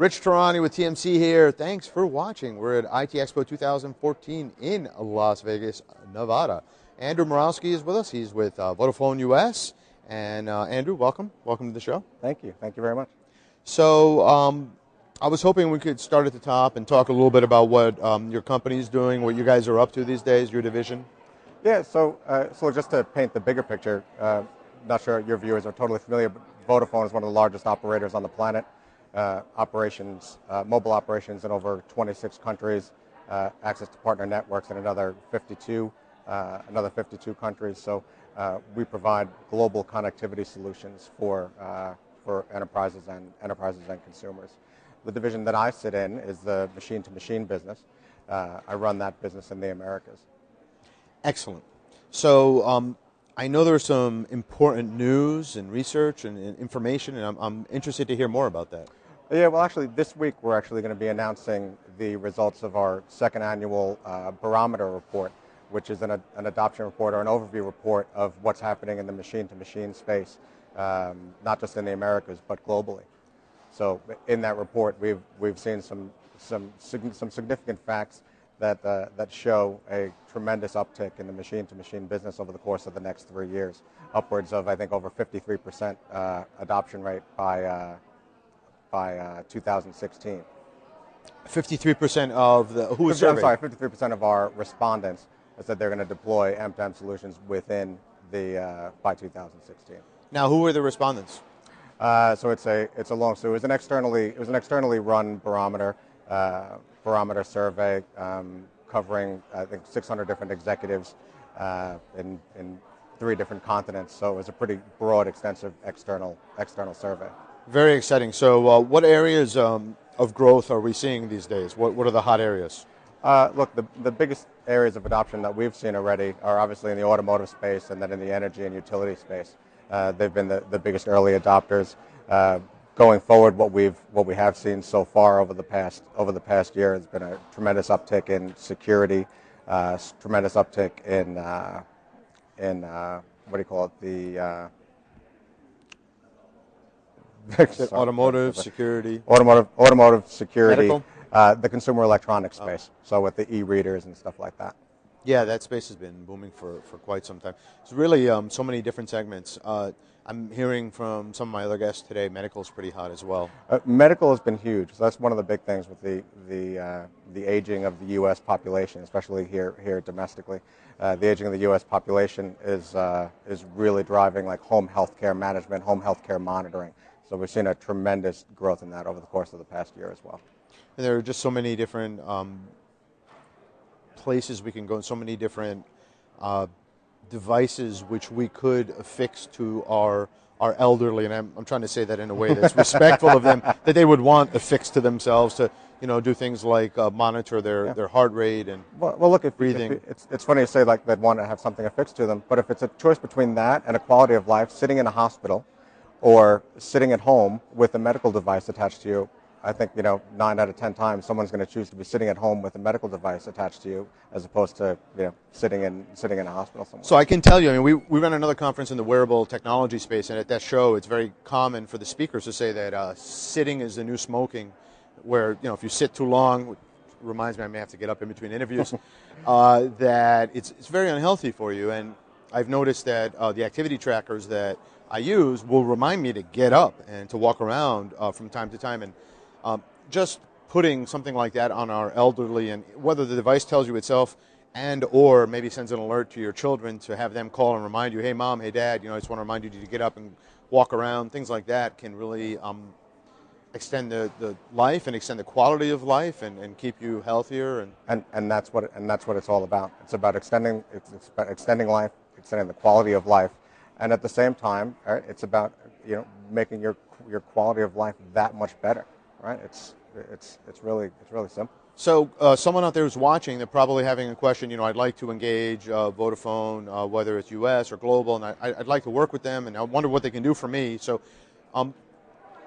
Rich Tarani with TMC here. Thanks for watching. We're at ITEXPO 2014 in Las Vegas, Nevada. Andrew Morawski is with us. He's with Vodafone US. And Andrew, welcome. Welcome to the show. Thank you. Thank you very much. So I was hoping we could start at the top and talk a little bit about what your company is doing, what you guys are up to these days, your division. Yeah, so just to paint the bigger picture, not sure your viewers are totally familiar, but Vodafone is one of the largest operators on the planet. Mobile operations in over 26 countries, access to partner networks in another 52 countries. So we provide global connectivity solutions for enterprises and consumers. The division that I sit in is the machine-to-machine business. I run that business in the Americas. Excellent. So I know there's some important news and research and information, and I'm interested to hear more about that. Yeah, well, actually, this week we're actually going to be announcing the results of our second annual barometer report, which is an adoption report or an overview report of what's happening in the machine-to-machine space, not just in the Americas but globally. So, in that report, we've seen some significant facts that show a tremendous uptick in the machine-to-machine business over the course of the next 3 years, upwards of, I think, over 53% adoption rate by 2016. 53% of the who was surveyed? I'm sorry, 53% of our respondents said they're going to deploy M2M solutions within by 2016. Now, who were the respondents? So it's a long. So it was an externally run barometer survey covering, I think, 600 different executives in 3 different continents. So it was a pretty broad, extensive external survey. Very exciting. So what areas of growth are we seeing these days? What are the hot areas? Look, the biggest areas of adoption that we've seen already are obviously in the automotive space and then in the energy and utility space. They've been the biggest early adopters. Going forward, what we have seen so far over the past year has been a tremendous uptick in security, tremendous uptick in what do you call it, the automotive security, security, the consumer electronics space. So with the e-readers and stuff like that. Yeah, that space has been booming for quite some time. It's really so many different segments. I'm hearing from some of my other guests today, medical is pretty hot as well. Medical has been huge. So that's one of the big things with the aging of the U.S. population, especially here domestically. The aging of the U.S. population is really driving like home health care management, home health care monitoring. So we've seen a tremendous growth in that over the course of the past year as well. And there are just so many different places we can go, and so many different devices which we could affix to our elderly, and I'm trying to say that in a way that's respectful of them, that they would want affixed to themselves to, do things like monitor their heart rate and well, look, breathing. It's funny to say like they'd want to have something affixed to them, but if it's a choice between that and a quality of life, sitting in a hospital or sitting at home with a medical device attached to you, I think 9 out of 10 times someone's going to choose to be sitting at home with a medical device attached to you as opposed to sitting in a hospital somewhere. So I can tell you, we ran another conference in the wearable technology space, and at that show, it's very common for the speakers to say that sitting is the new smoking, where if you sit too long, which reminds me I may have to get up in between interviews, that it's very unhealthy for you. And I've noticed that the activity trackers that I use will remind me to get up and to walk around from time to time. And just putting something like that on our elderly, and whether the device tells you itself and or maybe sends an alert to your children to have them call and remind you, hey mom, hey dad, I just want to remind you to get up and walk around, things like that can really extend the life and extend the quality of life and keep you healthier. And that's what it's all about. It's about extending life, extending the quality of life, and at the same time, right, it's about making your quality of life that much better. Right? It's really simple. So someone out there who's watching, they're probably having a question. I'd like to engage Vodafone, whether it's U.S. or global, and I'd like to work with them, and I wonder what they can do for me. So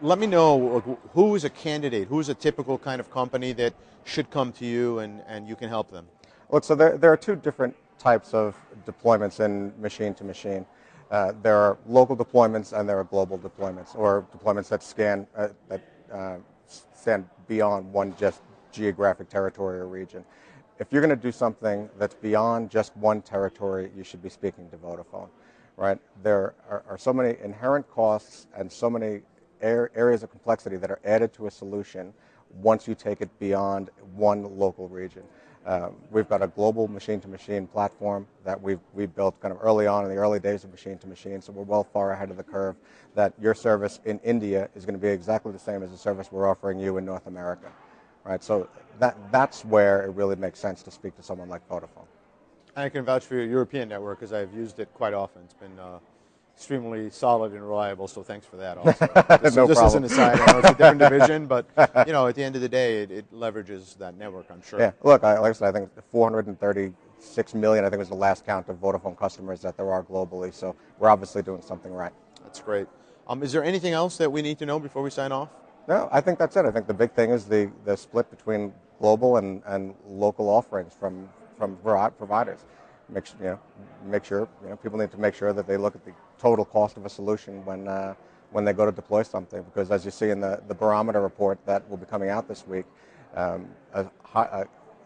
let me know who is a candidate, who is a typical kind of company that should come to you and you can help them. Look, so there are 2 different types of deployments in machine-to-machine. There are local deployments and there are global deployments, or deployments that scan stand beyond one just geographic territory or region. If you're going to do something that's beyond just one territory, you should be speaking to Vodafone, right? There are so many inherent costs and so many areas of complexity that are added to a solution once you take it beyond one local region. We've got a global machine-to-machine platform that we built kind of early on in the early days of machine-to-machine, so we're well far ahead of the curve that your service in India is going to be exactly the same as the service we're offering you in North America. Right, so that's where it really makes sense to speak to someone like Vodafone. I can vouch for your European network because I've used it quite often. It's been extremely solid and reliable, so thanks for that also. No just problem. as an aside, I know it's a different division, but at the end of the day, it leverages that network, I'm sure. Yeah, look, like I said, I think 436 million, I think was the last count of Vodafone customers that there are globally, so we're obviously doing something right. That's great. Is there anything else that we need to know before we sign off? No, I think that's it. I think the big thing is the split between global and local offerings from providers. Make sure people need to make sure that they look at the total cost of a solution when they go to deploy something. Because as you see in the barometer report that will be coming out this week, a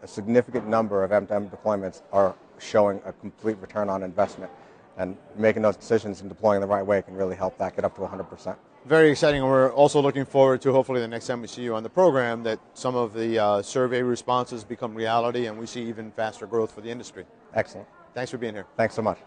significant number of M2M deployments are showing a complete return on investment. And making those decisions and deploying the right way can really help that get up to 100%. Very exciting, and we're also looking forward to hopefully the next time we see you on the program that some of the survey responses become reality and we see even faster growth for the industry. Excellent. Thanks for being here. Thanks so much.